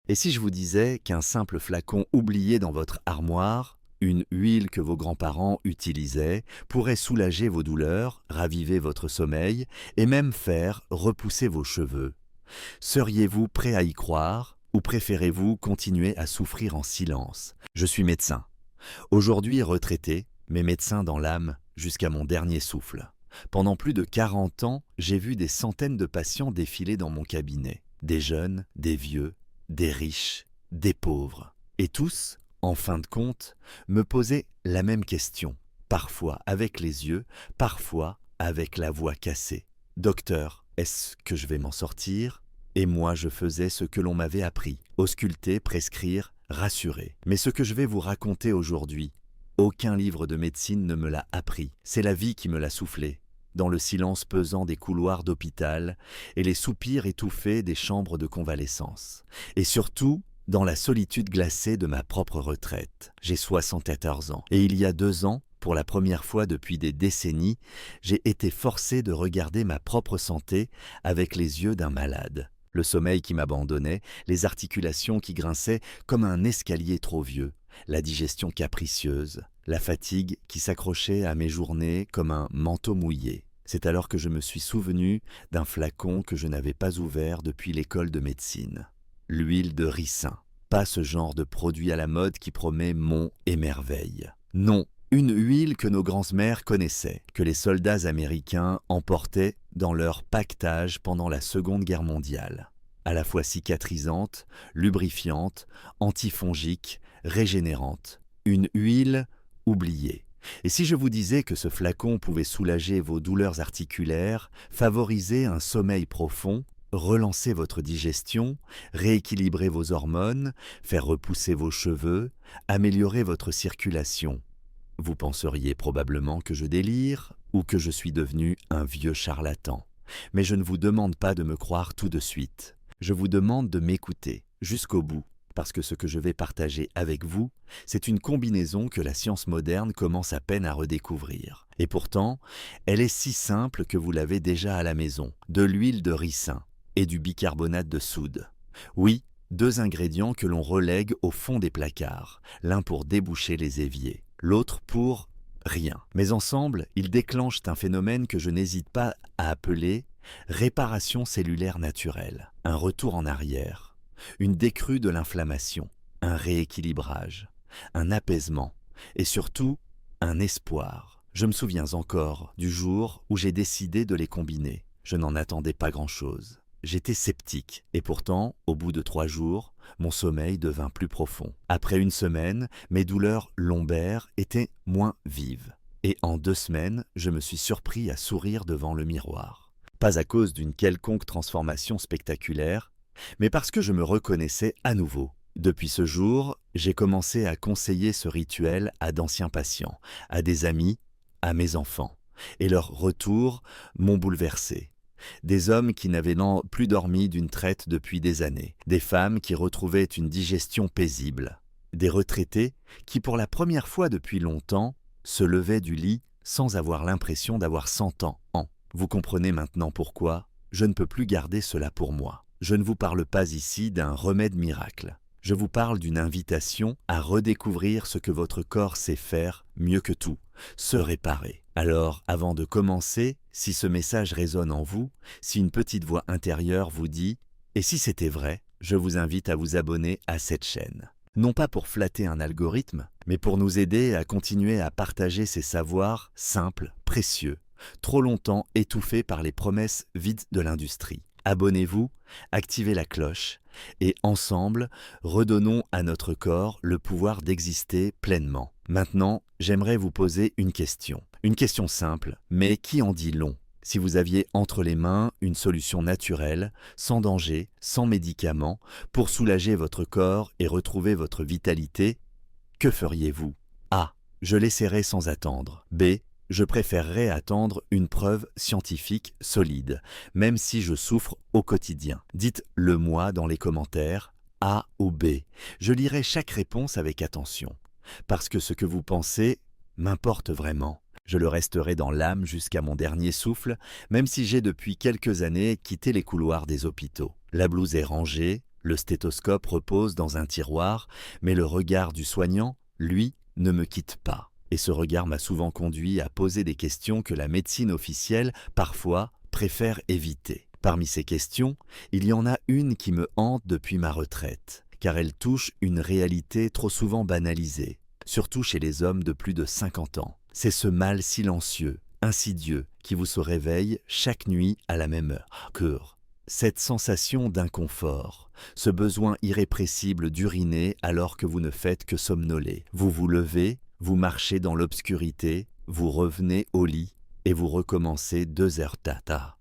Et si je vous disais qu'un simple flacon oublié dans votre armoire, une huile que vos grands-parents utilisaient, pourrait soulager vos douleurs, raviver votre sommeil et même faire repousser vos cheveux? Seriez-vous prêt à y croire ou préférez-vous continuer à souffrir en silence? Je suis médecin. Aujourd'hui retraité, mais médecin dans l'âme jusqu'à mon dernier souffle. Pendant plus de 40 ans, j'ai vu des centaines de patients défiler dans mon cabinet. Des jeunes, des vieux, des riches, des pauvres. Et tous, en fin de compte, me posaient la même question, parfois avec les yeux, parfois avec la voix cassée. Docteur, est-ce que je vais m'en sortir? Et moi je faisais ce que l'on m'avait appris, ausculter, prescrire, rassurer. Mais ce que je vais vous raconter aujourd'hui, aucun livre de médecine ne me l'a appris, c'est la vie qui me l'a soufflé, dans le silence pesant des couloirs d'hôpital et les soupirs étouffés des chambres de convalescence. Et surtout, dans la solitude glacée de ma propre retraite. J'ai 74 ans. Et il y a 2 ans, pour la première fois depuis des décennies, j'ai été forcé de regarder ma propre santé avec les yeux d'un malade. Le sommeil qui m'abandonnait, les articulations qui grinçaient comme un escalier trop vieux, la digestion capricieuse, la fatigue qui s'accrochait à mes journées comme un manteau mouillé. C'est alors que je me suis souvenu d'un flacon que je n'avais pas ouvert depuis l'école de médecine. L'huile de ricin. Pas ce genre de produit à la mode qui promet monts et merveilles. Non, une huile que nos grands-mères connaissaient, que les soldats américains emportaient dans leur paquetage pendant la Seconde Guerre mondiale. À la fois cicatrisante, lubrifiante, antifongique, régénérante. Une huile oubliée. Et si je vous disais que ce flacon pouvait soulager vos douleurs articulaires, favoriser un sommeil profond, relancer votre digestion, rééquilibrer vos hormones, faire repousser vos cheveux, améliorer votre circulation, vous penseriez probablement que je délire ou que je suis devenu un vieux charlatan. Mais je ne vous demande pas de me croire tout de suite. Je vous demande de m'écouter jusqu'au bout, parce que ce que je vais partager avec vous, c'est une combinaison que la science moderne commence à peine à redécouvrir. Et pourtant, elle est si simple que vous l'avez déjà à la maison. De l'huile de ricin et du bicarbonate de soude. Oui, 2 ingrédients que l'on relègue au fond des placards, l'un pour déboucher les éviers, l'autre pour rien. Mais ensemble, ils déclenchent un phénomène que je n'hésite pas à appeler réparation cellulaire naturelle, un retour en arrière, une décrue de l'inflammation, un rééquilibrage, un apaisement et surtout un espoir. Je me souviens encore du jour où j'ai décidé de les combiner. Je n'en attendais pas grand-chose. J'étais sceptique et pourtant, au bout de 3 jours, mon sommeil devint plus profond. Après 1 semaine, mes douleurs lombaires étaient moins vives. Et en 2 semaines, je me suis surpris à sourire devant le miroir. Pas à cause d'une quelconque transformation spectaculaire, mais parce que je me reconnaissais à nouveau. Depuis ce jour, j'ai commencé à conseiller ce rituel à d'anciens patients, à des amis, à mes enfants. Et leurs retours m'ont bouleversé. Des hommes qui n'avaient plus dormi d'une traite depuis des années, des femmes qui retrouvaient une digestion paisible, des retraités qui, pour la première fois depuis longtemps, se levaient du lit sans avoir l'impression d'avoir 100 ans. Vous comprenez maintenant pourquoi je ne peux plus garder cela pour moi. Je ne vous parle pas ici d'un remède miracle. Je vous parle d'une invitation à redécouvrir ce que votre corps sait faire mieux que tout, se réparer. Alors, avant de commencer, si ce message résonne en vous, si une petite voix intérieure vous dit « Et si c'était vrai ?» je vous invite à vous abonner à cette chaîne. Non pas pour flatter un algorithme, mais pour nous aider à continuer à partager ces savoirs simples, précieux, trop longtemps étouffés par les promesses vides de l'industrie. Abonnez-vous, activez la cloche et ensemble, redonnons à notre corps le pouvoir d'exister pleinement. Maintenant, j'aimerais vous poser une question. Une question simple, mais qui en dit long. Si vous aviez entre les mains une solution naturelle, sans danger, sans médicaments, pour soulager votre corps et retrouver votre vitalité, que feriez-vous? A. Je l'essaierai sans attendre. B. Je préférerais attendre une preuve scientifique solide, même si je souffre au quotidien. Dites-le moi dans les commentaires, A ou B. Je lirai chaque réponse avec attention, parce que ce que vous pensez m'importe vraiment. Je le resterai dans l'âme jusqu'à mon dernier souffle, même si j'ai depuis quelques années quitté les couloirs des hôpitaux. La blouse est rangée, Le stéthoscope repose dans un tiroir, mais le regard du soignant, lui, ne me quitte pas. Et ce regard m'a souvent conduit à poser des questions que la médecine officielle, parfois, préfère éviter. Parmi ces questions, il y en a une qui me hante depuis ma retraite, car elle touche une réalité trop souvent banalisée, surtout chez les hommes de plus de 50 ans. C'est ce mal silencieux, insidieux, qui vous se réveille chaque nuit à la même heure. Cette sensation d'inconfort, ce besoin irrépressible d'uriner alors que vous ne faites que somnoler. Vous vous levez, vous marchez dans l'obscurité, vous revenez au lit et vous recommencez 2 heures tard.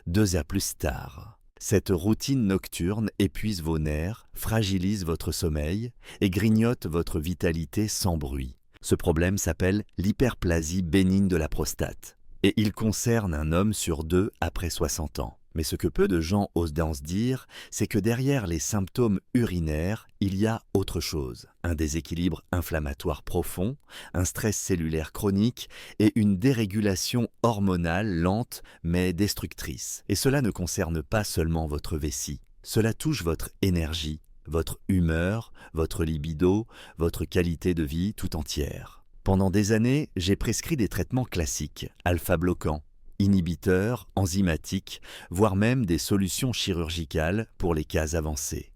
2 heures plus tard. Cette routine nocturne épuise vos nerfs, fragilise votre sommeil et grignote votre vitalité sans bruit. Ce problème s'appelle l'hyperplasie bénigne de la prostate et il concerne un homme sur 2 après 60 ans. Mais ce que peu de gens osent dire, c'est que derrière les symptômes urinaires, il y a autre chose. Un déséquilibre inflammatoire profond, un stress cellulaire chronique et une dérégulation hormonale lente mais destructrice. Et cela ne concerne pas seulement votre vessie. Cela touche votre énergie, votre humeur, votre libido, votre qualité de vie tout entière. Pendant des années, j'ai prescrit des traitements classiques, alpha-bloquants, inhibiteurs, enzymatiques, voire même des solutions chirurgicales pour les cas avancés.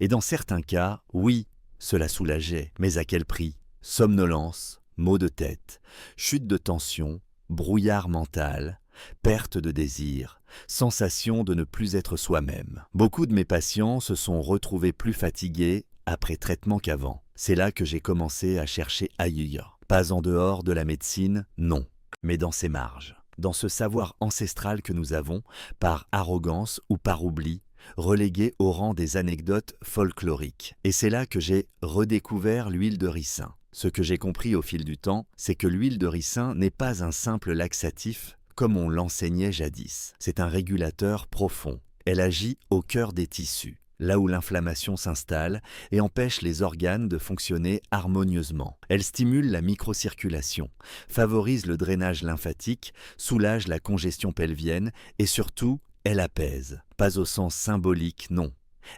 Et dans certains cas, oui, cela soulageait, mais à quel prix? Somnolence, maux de tête, chute de tension, brouillard mental, perte de désir, sensation de ne plus être soi-même. Beaucoup de mes patients se sont retrouvés plus fatigués après traitement qu'avant. C'est là que j'ai commencé à chercher ailleurs. Pas en dehors de la médecine, non, mais dans ses marges. Dans ce savoir ancestral que nous avons, par arrogance ou par oubli, relégué au rang des anecdotes folkloriques. Et c'est là que j'ai redécouvert l'huile de ricin. Ce que j'ai compris au fil du temps, c'est que l'huile de ricin n'est pas un simple laxatif, comme on l'enseignait jadis. C'est un régulateur profond. Elle agit au cœur des tissus, là où l'inflammation s'installe et empêche les organes de fonctionner harmonieusement. Elle stimule la microcirculation, favorise le drainage lymphatique, soulage la congestion pelvienne et surtout, elle apaise. Pas au sens symbolique, non.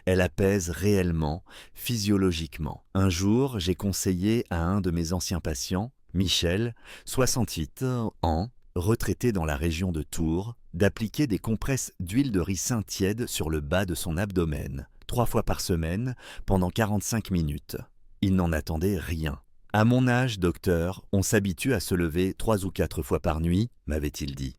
Elle apaise réellement, physiologiquement. Un jour, j'ai conseillé à un de mes anciens patients, Michel, 68 ans, retraité dans la région de Tours, d'appliquer des compresses d'huile de ricin tiède sur le bas de son abdomen, 3 fois par semaine, pendant 45 minutes. Il n'en attendait rien. « À mon âge, docteur, on s'habitue à se lever 3 ou 4 fois par nuit, m'avait-il dit.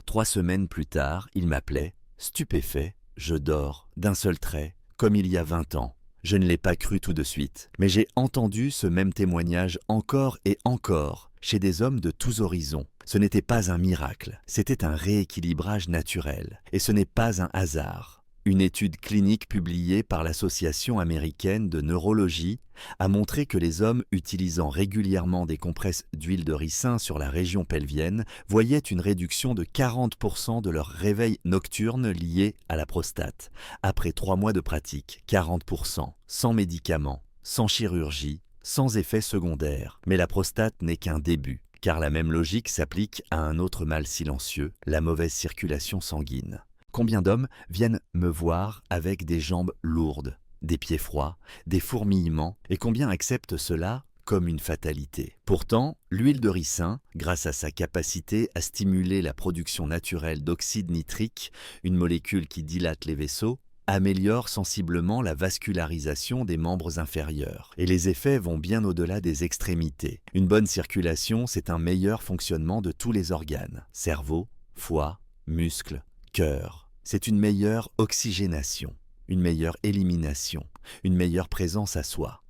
3 semaines plus tard, il m'appelait, stupéfait, je dors, d'un seul trait, comme il y a 20 ans. Je ne l'ai pas cru tout de suite, mais j'ai entendu ce même témoignage encore et encore, chez des hommes de tous horizons. Ce n'était pas un miracle, c'était un rééquilibrage naturel, et ce n'est pas un hasard. Une étude clinique publiée par l'Association américaine de neurologie a montré que les hommes utilisant régulièrement des compresses d'huile de ricin sur la région pelvienne voyaient une réduction de 40% de leur réveil nocturne lié à la prostate. Après 3 mois de pratique, 40%, sans médicaments, sans chirurgie, sans effets secondaires. Mais la prostate n'est qu'un début, car la même logique s'applique à un autre mal silencieux, la mauvaise circulation sanguine. Combien d'hommes viennent me voir avec des jambes lourdes, des pieds froids, des fourmillements, et combien acceptent cela comme une fatalité. Pourtant, l'huile de ricin, grâce à sa capacité à stimuler la production naturelle d'oxyde nitrique, une molécule qui dilate les vaisseaux, améliore sensiblement la vascularisation des membres inférieurs. Et les effets vont bien au-delà des extrémités. Une bonne circulation, c'est un meilleur fonctionnement de tous les organes. Cerveau, foie, muscles, cœur. C'est une meilleure oxygénation, une meilleure élimination, une meilleure présence à soi.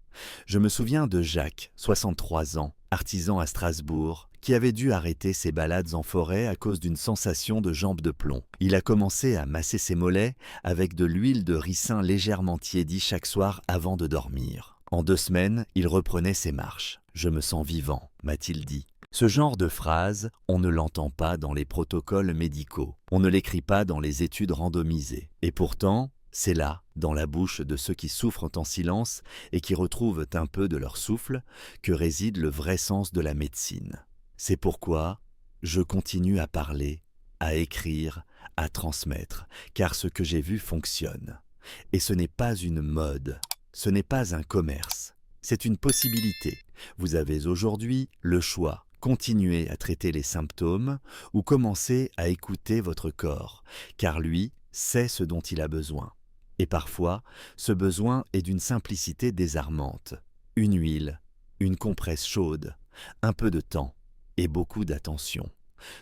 Je me souviens de Jacques, 63 ans, artisan à Strasbourg, qui avait dû arrêter ses balades en forêt à cause d'une sensation de jambes de plomb. Il a commencé à masser ses mollets avec de l'huile de ricin légèrement tiédie chaque soir avant de dormir. En 2 semaines, il reprenait ses marches. « Je me sens vivant », m'a-t-il dit. Ce genre de phrase, on ne l'entend pas dans les protocoles médicaux, on ne l'écrit pas dans les études randomisées. Et pourtant, c'est là, dans la bouche de ceux qui souffrent en silence et qui retrouvent un peu de leur souffle, que réside le vrai sens de la médecine. C'est pourquoi je continue à parler, à écrire, à transmettre, car ce que j'ai vu fonctionne. Et ce n'est pas une mode, ce n'est pas un commerce, c'est une possibilité. Vous avez aujourd'hui le choix. Continuez à traiter les symptômes ou commencez à écouter votre corps, car lui sait ce dont il a besoin. Et parfois, ce besoin est d'une simplicité désarmante. Une huile, une compresse chaude, un peu de temps et beaucoup d'attention.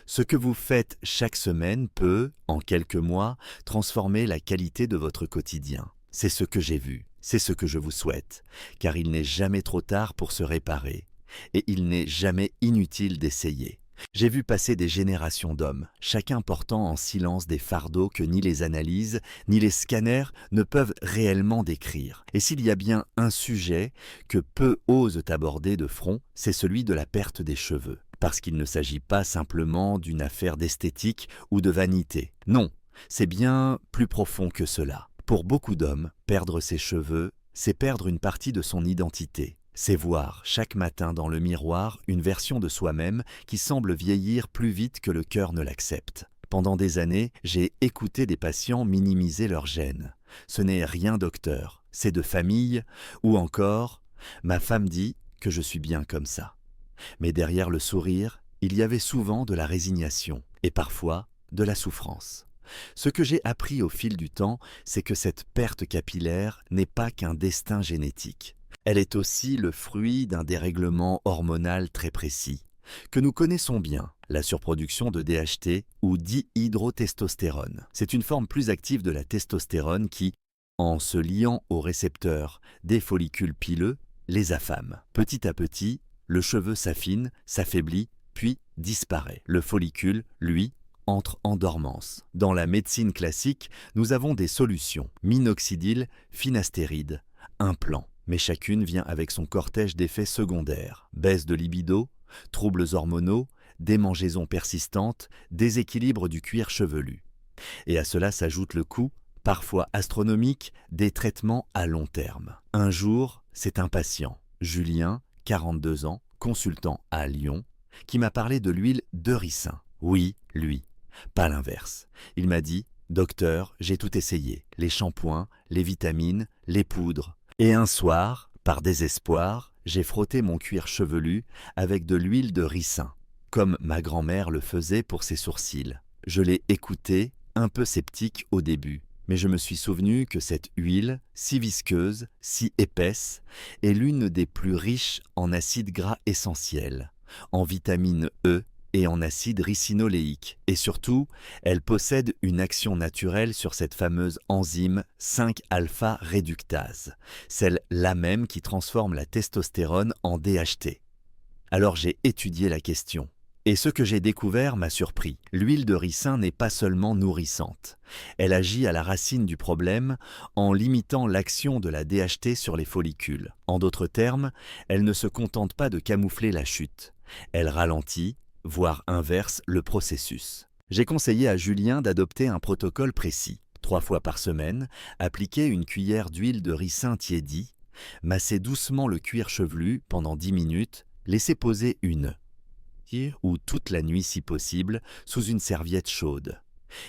Ce que vous faites chaque semaine peut, en quelques mois, transformer la qualité de votre quotidien. C'est ce que j'ai vu, c'est ce que je vous souhaite, car il n'est jamais trop tard pour se réparer, et il n'est jamais inutile d'essayer. J'ai vu passer des générations d'hommes, chacun portant en silence des fardeaux que ni les analyses, ni les scanners ne peuvent réellement décrire. Et s'il y a bien un sujet que peu osent aborder de front, c'est celui de la perte des cheveux. Parce qu'il ne s'agit pas simplement d'une affaire d'esthétique ou de vanité. Non, c'est bien plus profond que cela. Pour beaucoup d'hommes, perdre ses cheveux, c'est perdre une partie de son identité. C'est voir chaque matin dans le miroir une version de soi-même qui semble vieillir plus vite que le cœur ne l'accepte. Pendant des années, j'ai écouté des patients minimiser leurs gènes. Ce n'est rien, docteur, c'est de famille, ou encore « ma femme dit que je suis bien comme ça ». Mais derrière le sourire, il y avait souvent de la résignation et parfois de la souffrance. Ce que j'ai appris au fil du temps, c'est que cette perte capillaire n'est pas qu'un destin génétique. Elle est aussi le fruit d'un dérèglement hormonal très précis, que nous connaissons bien, la surproduction de DHT ou dihydrotestostérone. C'est une forme plus active de la testostérone qui, en se liant aux récepteurs des follicules pileux, les affame. Petit à petit, le cheveu s'affine, s'affaiblit, puis disparaît. Le follicule, lui, entre en dormance. Dans la médecine classique, nous avons des solutions, minoxidil, finastéride, implants. Mais chacune vient avec son cortège d'effets secondaires. Baisse de libido, troubles hormonaux, démangeaisons persistantes, déséquilibre du cuir chevelu. Et à cela s'ajoute le coût, parfois astronomique, des traitements à long terme. Un jour, c'est un patient, Julien, 42 ans, consultant à Lyon, qui m'a parlé de l'huile de ricin. Oui, lui, pas l'inverse. Il m'a dit « Docteur, j'ai tout essayé, les shampoings, les vitamines, les poudres. Et un soir, par désespoir, j'ai frotté mon cuir chevelu avec de l'huile de ricin, comme ma grand-mère le faisait pour ses sourcils. Je l'ai écouté, un peu sceptique au début, mais je me suis souvenu que cette huile, si visqueuse, si épaisse, est l'une des plus riches en acides gras essentiels, en vitamine E et en acide ricinoléique. Et surtout, elle possède une action naturelle sur cette fameuse enzyme 5-alpha-réductase, celle-là même qui transforme la testostérone en DHT. Alors j'ai étudié la question. Et ce que j'ai découvert m'a surpris. L'huile de ricin n'est pas seulement nourrissante. Elle agit à la racine du problème en limitant l'action de la DHT sur les follicules. En d'autres termes, elle ne se contente pas de camoufler la chute. Elle ralentit, voire inverse le processus. J'ai conseillé à Julien d'adopter un protocole précis. 3 fois par semaine, appliquer une cuillère d'huile de ricin tiédie, masser doucement le cuir chevelu pendant 10 minutes, laisser poser une ou toute la nuit si possible, sous une serviette chaude.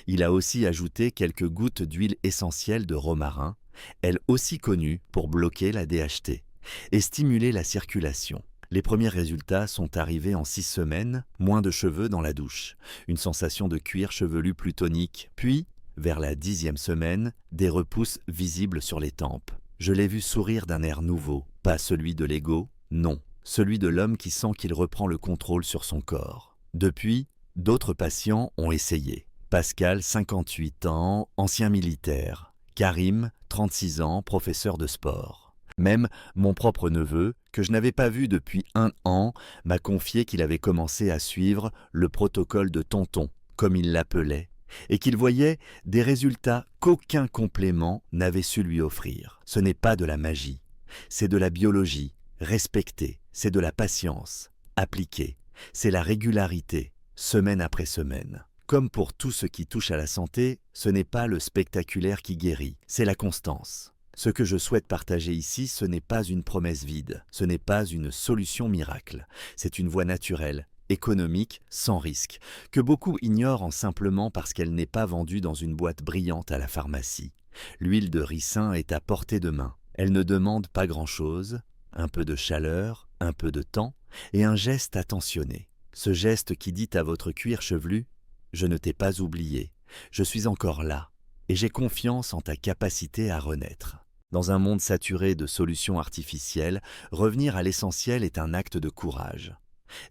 Il a aussi ajouté quelques gouttes d'huile essentielle de romarin, elle aussi connue pour bloquer la DHT, et stimuler la circulation. Les premiers résultats sont arrivés en 6 semaines, moins de cheveux dans la douche, une sensation de cuir chevelu plus tonique, puis, vers la 10e semaine, des repousses visibles sur les tempes. Je l'ai vu sourire d'un air nouveau, pas celui de l'ego, non. Celui de l'homme qui sent qu'il reprend le contrôle sur son corps. Depuis, d'autres patients ont essayé. Pascal, 58 ans, ancien militaire. Karim, 36 ans, professeur de sport. Même mon propre neveu, que je n'avais pas vu depuis 1 an, m'a confié qu'il avait commencé à suivre le protocole de tonton, comme il l'appelait, et qu'il voyait des résultats qu'aucun complément n'avait su lui offrir. Ce n'est pas de la magie, c'est de la biologie. Respecter, c'est de la patience. Appliquer, c'est la régularité, semaine après semaine. Comme pour tout ce qui touche à la santé, ce n'est pas le spectaculaire qui guérit, c'est la constance. Ce que je souhaite partager ici, ce n'est pas une promesse vide, ce n'est pas une solution miracle. C'est une voie naturelle, économique, sans risque, que beaucoup ignorent simplement parce qu'elle n'est pas vendue dans une boîte brillante à la pharmacie. L'huile de ricin est à portée de main. Elle ne demande pas grand-chose, un peu de chaleur, un peu de temps et un geste attentionné. Ce geste qui dit à votre cuir chevelu « Je ne t'ai pas oublié, je suis encore là et j'ai confiance en ta capacité à renaître ». Dans un monde saturé de solutions artificielles, revenir à l'essentiel est un acte de courage.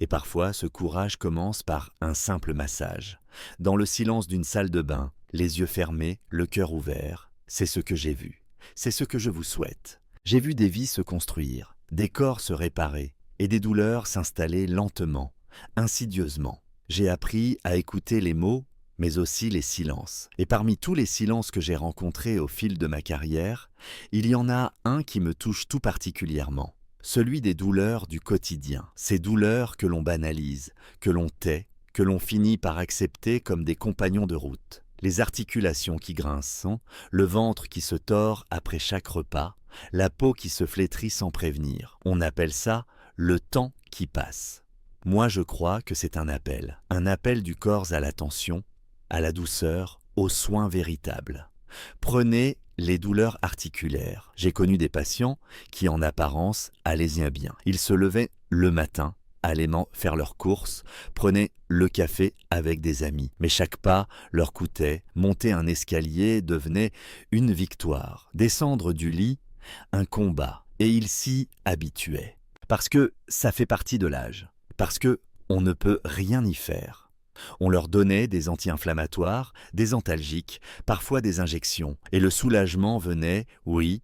Et parfois, ce courage commence par un simple massage. Dans le silence d'une salle de bain, les yeux fermés, le cœur ouvert, c'est ce que j'ai vu. C'est ce que je vous souhaite. J'ai vu des vies se construire, des corps se réparer et des douleurs s'installer lentement, insidieusement. J'ai appris à écouter les mots, mais aussi les silences. Et parmi tous les silences que j'ai rencontrés au fil de ma carrière, il y en a un qui me touche tout particulièrement. Celui des douleurs du quotidien. Ces douleurs que l'on banalise, que l'on tait, que l'on finit par accepter comme des compagnons de route. Les articulations qui grincent, le ventre qui se tord après chaque repas, la peau qui se flétrit sans prévenir. On appelle ça le temps qui passe. Moi je crois que c'est un appel du corps à l'attention, à la douceur, aux soins véritables. Prenez les douleurs articulaires. J'ai connu des patients qui, en apparence, allaient bien. Ils se levaient le matin, allaient faire leurs courses, prenaient le café avec des amis. Mais chaque pas leur coûtait. Monter un escalier devenait une victoire. Descendre du lit, un combat. Et ils s'y habituaient. Parce que ça fait partie de l'âge. Parce que on ne peut rien y faire. On leur donnait des anti-inflammatoires, des antalgiques, parfois des injections, et le soulagement venait, oui,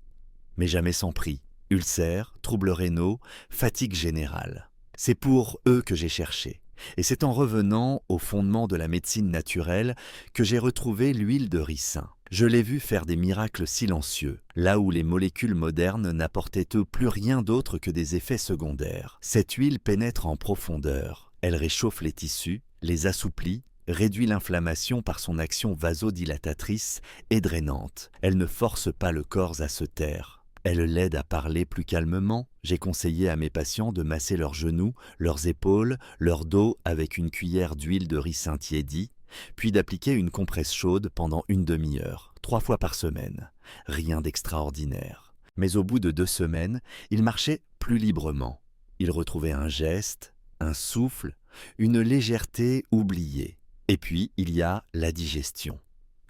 mais jamais sans prix. Ulcères, troubles rénaux, fatigue générale. C'est pour eux que j'ai cherché. Et c'est en revenant au fondement de la médecine naturelle que j'ai retrouvé l'huile de ricin. Je l'ai vu faire des miracles silencieux, là où les molécules modernes n'apportaient eux plus rien d'autre que des effets secondaires. Cette huile pénètre en profondeur. Elle réchauffe les tissus, les assouplit, réduit l'inflammation par son action vasodilatatrice et drainante. Elle ne force pas le corps à se taire. Elle l'aide à parler plus calmement. J'ai conseillé à mes patients de masser leurs genoux, leurs épaules, leur dos avec une cuillère d'huile de ricin tiédie, puis d'appliquer une compresse chaude pendant une demi-heure, 3 fois par semaine. Rien d'extraordinaire. Mais au bout de 2 semaines, ils marchaient plus librement. Ils retrouvaient un geste, un souffle, une légèreté oubliée. Et puis, il y a la digestion.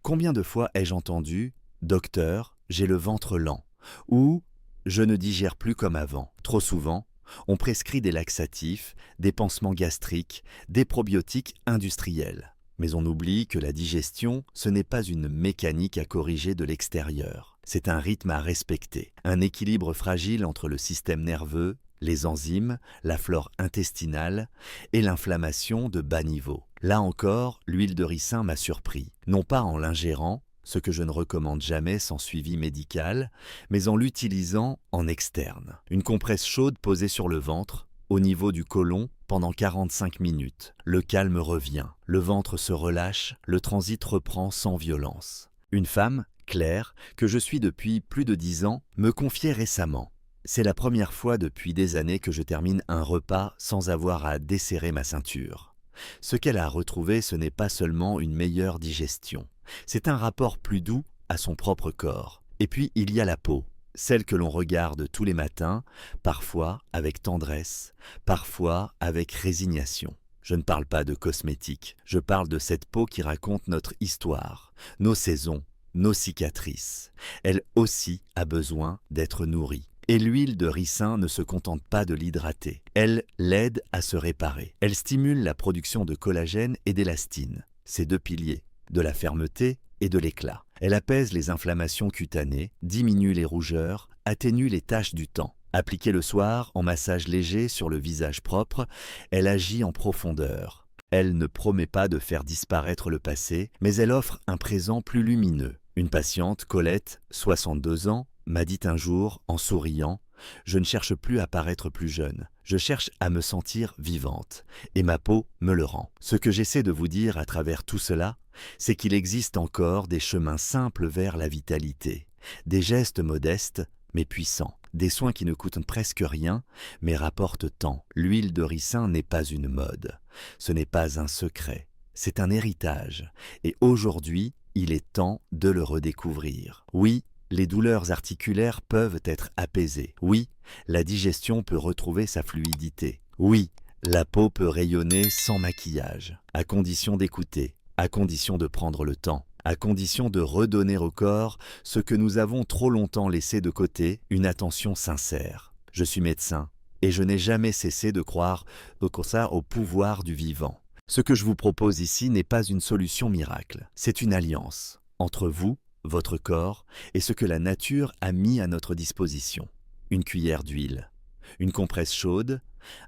Combien de fois ai-je entendu « Docteur, j'ai le ventre lent » ou « Je ne digère plus comme avant ». Trop souvent, on prescrit des laxatifs, des pansements gastriques, des probiotiques industriels. Mais on oublie que la digestion, ce n'est pas une mécanique à corriger de l'extérieur. C'est un rythme à respecter, un équilibre fragile entre le système nerveux, les enzymes, la flore intestinale et l'inflammation de bas niveau. Là encore, l'huile de ricin m'a surpris, non pas en l'ingérant, ce que je ne recommande jamais sans suivi médical, mais en l'utilisant en externe. Une compresse chaude posée sur le ventre, au niveau du côlon, pendant 45 minutes. Le calme revient, le ventre se relâche, le transit reprend sans violence. Une femme, Claire, que je suis depuis plus de 10 ans, me confiait récemment. C'est la première fois depuis des années que je termine un repas sans avoir à desserrer ma ceinture. Ce qu'elle a retrouvé, ce n'est pas seulement une meilleure digestion, c'est un rapport plus doux à son propre corps. Et puis il y a la peau, celle que l'on regarde tous les matins, parfois avec tendresse, parfois avec résignation. Je ne parle pas de cosmétiques, je parle de cette peau qui raconte notre histoire, nos saisons, nos cicatrices. Elle aussi a besoin d'être nourrie. Et l'huile de ricin ne se contente pas de l'hydrater. Elle l'aide à se réparer. Elle stimule la production de collagène et d'élastine, ces 2 piliers, de la fermeté et de l'éclat. Elle apaise les inflammations cutanées, diminue les rougeurs, atténue les taches du temps. Appliquée le soir en massage léger sur le visage propre, elle agit en profondeur. Elle ne promet pas de faire disparaître le passé, mais elle offre un présent plus lumineux. Une patiente, Colette, 62 ans, m'a dit un jour, en souriant, « Je ne cherche plus à paraître plus jeune, je cherche à me sentir vivante, et ma peau me le rend. » Ce que j'essaie de vous dire à travers tout cela, c'est qu'il existe encore des chemins simples vers la vitalité, des gestes modestes mais puissants, des soins qui ne coûtent presque rien mais rapportent tant. L'huile de ricin n'est pas une mode, ce n'est pas un secret, c'est un héritage, et aujourd'hui, il est temps de le redécouvrir. Oui, les douleurs articulaires peuvent être apaisées. Oui, la digestion peut retrouver sa fluidité. Oui, la peau peut rayonner sans maquillage, à condition d'écouter, à condition de prendre le temps, à condition de redonner au corps ce que nous avons trop longtemps laissé de côté, une attention sincère. Je suis médecin et je n'ai jamais cessé de croire au pouvoir du vivant. Ce que je vous propose ici n'est pas une solution miracle, c'est une alliance entre vous, votre corps et ce que la nature a mis à notre disposition. Une cuillère d'huile, une compresse chaude,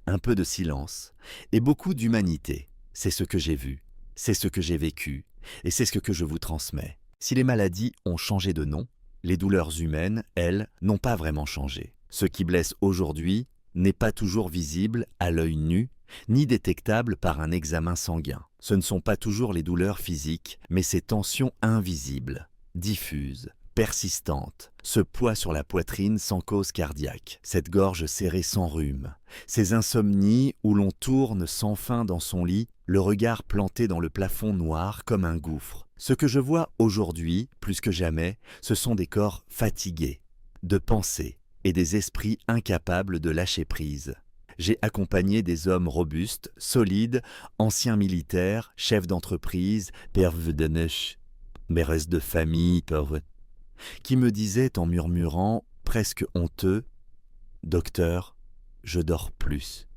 un peu de silence et beaucoup d'humanité. C'est ce que j'ai vu, c'est ce que j'ai vécu et c'est ce que je vous transmets. Si les maladies ont changé de nom, les douleurs humaines, elles, n'ont pas vraiment changé. Ce qui blesse aujourd'hui n'est pas toujours visible à l'œil nu, ni détectable par un examen sanguin. Ce ne sont pas toujours les douleurs physiques, mais ces tensions invisibles, diffuses, persistantes, ce poids sur la poitrine sans cause cardiaque, cette gorge serrée sans rhume, ces insomnies où l'on tourne sans fin dans son lit, le regard planté dans le plafond noir comme un gouffre. Ce que je vois aujourd'hui, plus que jamais, ce sont des corps fatigués, de pensées et des esprits incapables de lâcher prise. J'ai accompagné des hommes robustes, solides, anciens militaires, chefs d'entreprise, pères mères de famille, qui me disaient en murmurant, presque honteux, « Docteur, je dors plus ».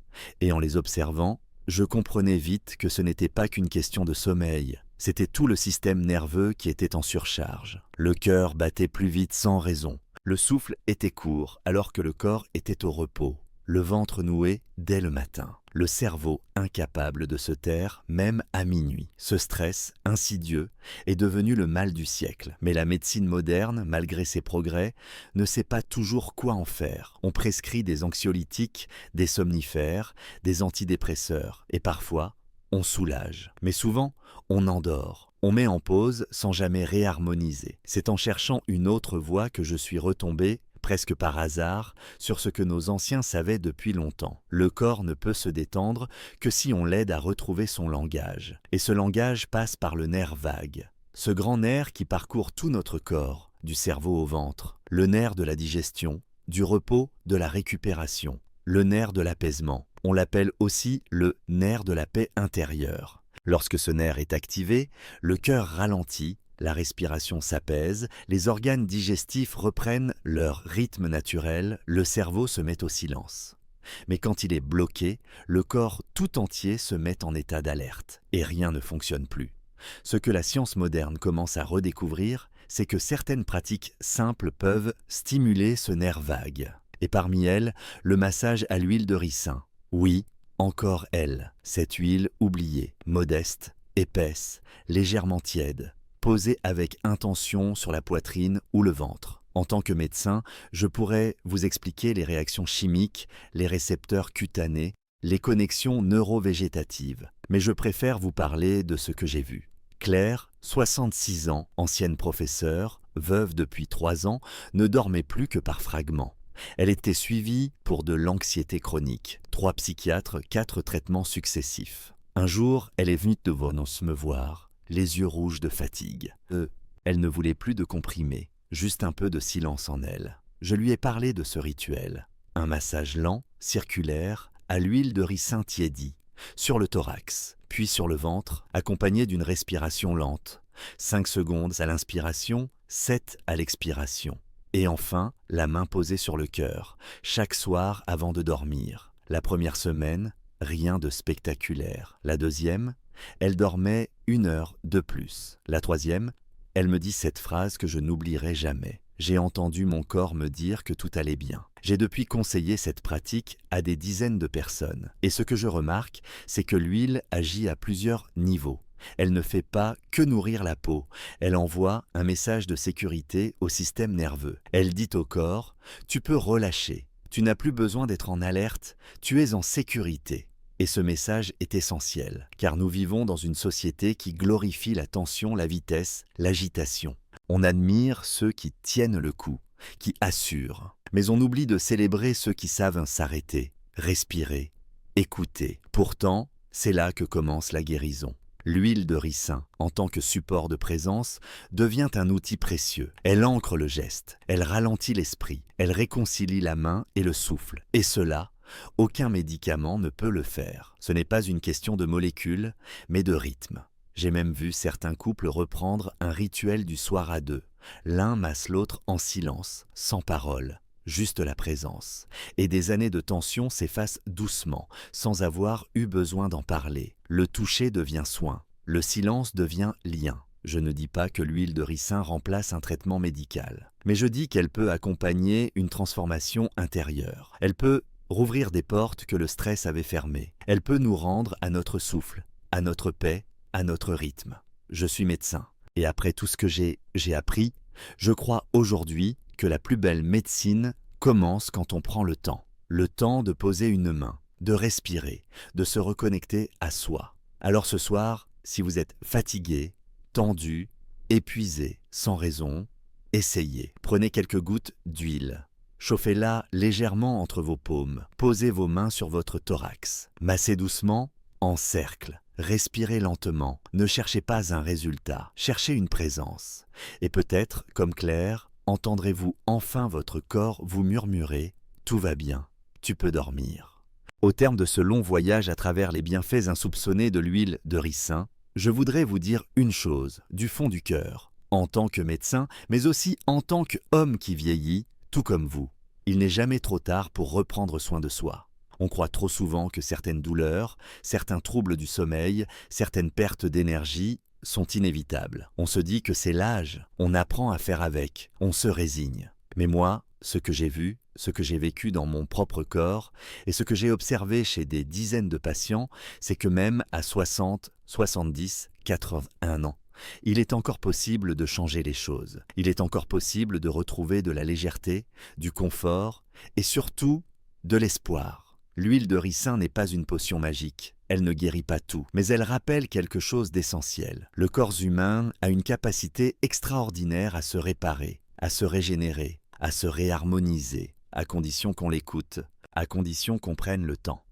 Et en les observant, je comprenais vite que ce n'était pas qu'une question de sommeil, c'était tout le système nerveux qui était en surcharge. Le cœur battait plus vite sans raison, le souffle était court alors que le corps était au repos. Le ventre noué dès le matin, le cerveau incapable de se taire même à minuit. Ce stress, insidieux, est devenu le mal du siècle. Mais la médecine moderne, malgré ses progrès, ne sait pas toujours quoi en faire. On prescrit des anxiolytiques, des somnifères, des antidépresseurs et parfois, on soulage. Mais souvent, on endort. On met en pause sans jamais réharmoniser. C'est en cherchant une autre voie que je suis retombé presque par hasard, sur ce que nos anciens savaient depuis longtemps. Le corps ne peut se détendre que si on l'aide à retrouver son langage. Et ce langage passe par le nerf vague. Ce grand nerf qui parcourt tout notre corps, du cerveau au ventre. Le nerf de la digestion, du repos, de la récupération. Le nerf de l'apaisement. On l'appelle aussi le nerf de la paix intérieure. Lorsque ce nerf est activé, le cœur ralentit, la respiration s'apaise, les organes digestifs reprennent leur rythme naturel, le cerveau se met au silence. Mais quand il est bloqué, le corps tout entier se met en état d'alerte et rien ne fonctionne plus. Ce que la science moderne commence à redécouvrir, c'est que certaines pratiques simples peuvent stimuler ce nerf vague. Et parmi elles, le massage à l'huile de ricin. Oui, encore elle, cette huile oubliée, modeste, épaisse, légèrement tiède, posée avec intention sur la poitrine ou le ventre. En tant que médecin, je pourrais vous expliquer les réactions chimiques, les récepteurs cutanés, les connexions neurovégétatives, mais je préfère vous parler de ce que j'ai vu. Claire, 66 ans, ancienne professeure, veuve depuis 3 ans, ne dormait plus que par fragments. Elle était suivie pour de l'anxiété chronique, 3 psychiatres, 4 traitements successifs. Un jour, elle est venue devant nous me voir, les yeux rouges de fatigue. Elle ne voulait plus de comprimés, juste un peu de silence en elle. Je lui ai parlé de ce rituel. Un massage lent, circulaire, à l'huile de ricin tiédie, sur le thorax, puis sur le ventre, accompagné d'une respiration lente. 5 secondes à l'inspiration, 7 à l'expiration. Et enfin, la main posée sur le cœur, chaque soir avant de dormir. La première semaine, rien de spectaculaire. La deuxième, elle dormait 1 heure de plus. La troisième, elle me dit cette phrase que je n'oublierai jamais. J'ai entendu mon corps me dire que tout allait bien. J'ai depuis conseillé cette pratique à des dizaines de personnes. Et ce que je remarque, c'est que l'huile agit à plusieurs niveaux. Elle ne fait pas que nourrir la peau, elle envoie un message de sécurité au système nerveux. Elle dit au corps, tu peux relâcher, tu n'as plus besoin d'être en alerte, tu es en sécurité. Et ce message est essentiel, car nous vivons dans une société qui glorifie la tension, la vitesse, l'agitation. On admire ceux qui tiennent le coup, qui assurent, mais on oublie de célébrer ceux qui savent s'arrêter, respirer, écouter. Pourtant, c'est là que commence la guérison. L'huile de ricin, en tant que support de présence, devient un outil précieux. Elle ancre le geste, elle ralentit l'esprit, elle réconcilie la main et le souffle. Et cela, aucun médicament ne peut le faire. Ce n'est pas une question de molécules, mais de rythme. J'ai même vu certains couples reprendre un rituel du soir à deux. L'un masse l'autre en silence, sans parole, juste la présence. Et des années de tension s'effacent doucement, sans avoir eu besoin d'en parler. Le toucher devient soin, le silence devient lien. Je ne dis pas que l'huile de ricin remplace un traitement médical, mais je dis qu'elle peut accompagner une transformation intérieure. Elle peut rouvrir des portes que le stress avait fermées. Elle peut nous rendre à notre souffle, à notre paix, à notre rythme. Je suis médecin, et après tout ce que j'ai appris, je crois aujourd'hui que la plus belle médecine commence quand on prend le temps de poser une main, de respirer, de se reconnecter à soi. Alors ce soir, si vous êtes fatigué, tendu, épuisé, sans raison, essayez. Prenez quelques gouttes d'huile. Chauffez-la légèrement entre vos paumes. Posez vos mains sur votre thorax. Massez doucement, en cercle. Respirez lentement. Ne cherchez pas un résultat. Cherchez une présence. Et peut-être, comme Claire, entendrez-vous enfin votre corps vous murmurer « Tout va bien, tu peux dormir ». Au terme de ce long voyage à travers les bienfaits insoupçonnés de l'huile de ricin, je voudrais vous dire une chose, du fond du cœur, en tant que médecin, mais aussi en tant qu'homme qui vieillit, tout comme vous. Il n'est jamais trop tard pour reprendre soin de soi. On croit trop souvent que certaines douleurs, certains troubles du sommeil, certaines pertes d'énergie sont inévitables. On se dit que c'est l'âge, on apprend à faire avec, on se résigne. Mais moi, ce que j'ai vu, ce que j'ai vécu dans mon propre corps et ce que j'ai observé chez des dizaines de patients, c'est que même à 60, 70, 81 ans, il est encore possible de changer les choses. Il est encore possible de retrouver de la légèreté, du confort et surtout de l'espoir. L'huile de ricin n'est pas une potion magique. Elle ne guérit pas tout, mais elle rappelle quelque chose d'essentiel. Le corps humain a une capacité extraordinaire à se réparer, à se régénérer, à se réharmoniser, à condition qu'on l'écoute, à condition qu'on prenne le temps,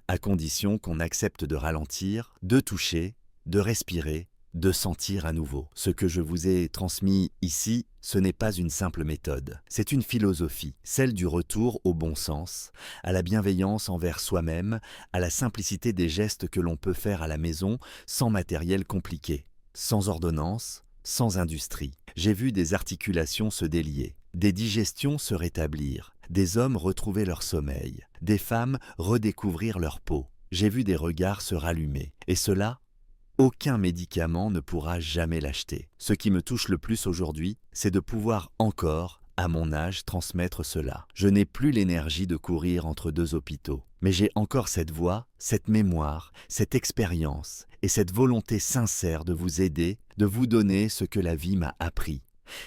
à condition qu'on accepte de ralentir, de toucher, de respirer, de sentir à nouveau. Ce que je vous ai transmis ici, ce n'est pas une simple méthode. C'est une philosophie, celle du retour au bon sens, à la bienveillance envers soi-même, à la simplicité des gestes que l'on peut faire à la maison sans matériel compliqué, sans ordonnance, sans industrie. J'ai vu des articulations se délier, des digestions se rétablir, des hommes retrouver leur sommeil, des femmes redécouvrir leur peau. J'ai vu des regards se rallumer, et cela, aucun médicament ne pourra jamais l'acheter. Ce qui me touche le plus aujourd'hui, c'est de pouvoir encore, à mon âge, transmettre cela. Je n'ai plus l'énergie de courir entre deux hôpitaux, mais j'ai encore cette voix, cette mémoire, cette expérience et cette volonté sincère de vous aider, de vous donner ce que la vie m'a appris.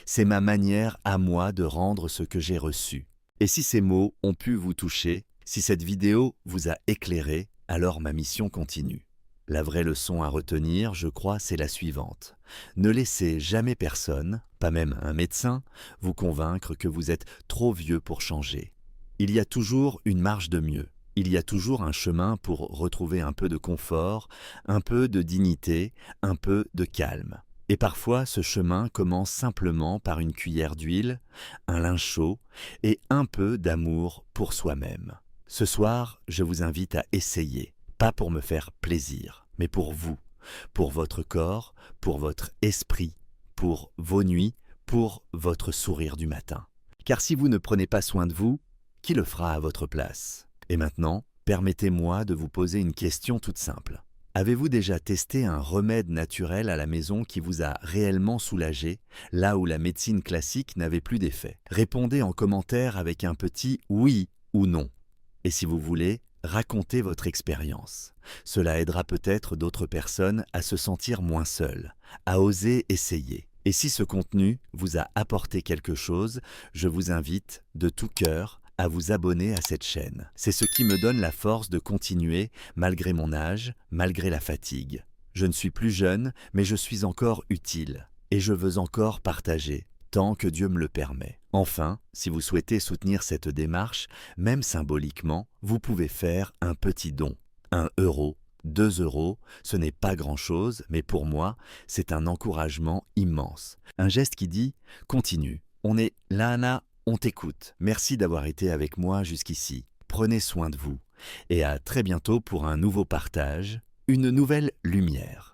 C'est ma manière à moi de rendre ce que j'ai reçu. Et si ces mots ont pu vous toucher, si cette vidéo vous a éclairé, alors ma mission continue. La vraie leçon à retenir, je crois, c'est la suivante. Ne laissez jamais personne, pas même un médecin, vous convaincre que vous êtes trop vieux pour changer. Il y a toujours une marge de mieux. Il y a toujours un chemin pour retrouver un peu de confort, un peu de dignité, un peu de calme. Et parfois, ce chemin commence simplement par une cuillère d'huile, un linge chaud et un peu d'amour pour soi-même. Ce soir, je vous invite à essayer. Pas pour me faire plaisir, mais pour vous, pour votre corps, pour votre esprit, pour vos nuits, pour votre sourire du matin. Car si vous ne prenez pas soin de vous, qui le fera à votre place? Et maintenant, permettez-moi de vous poser une question toute simple. Avez-vous déjà testé un remède naturel à la maison qui vous a réellement soulagé, là où la médecine classique n'avait plus d'effet? Répondez en commentaire avec un petit « oui » ou « non ». Et si vous voulez, racontez votre expérience. Cela aidera peut-être d'autres personnes à se sentir moins seules, à oser essayer. Et si ce contenu vous a apporté quelque chose, je vous invite de tout cœur à vous abonner à cette chaîne. C'est ce qui me donne la force de continuer malgré mon âge, malgré la fatigue. Je ne suis plus jeune, mais je suis encore utile. Et je veux encore partager, tant que Dieu me le permet. Enfin, si vous souhaitez soutenir cette démarche, même symboliquement, vous pouvez faire un petit don. 1 euro, 2 euros, ce n'est pas grand-chose, mais pour moi, c'est un encouragement immense. Un geste qui dit « Continue, on est Laana, on t'écoute. Merci d'avoir été avec moi jusqu'ici. Prenez soin de vous. Et à très bientôt pour un nouveau partage, une nouvelle lumière. »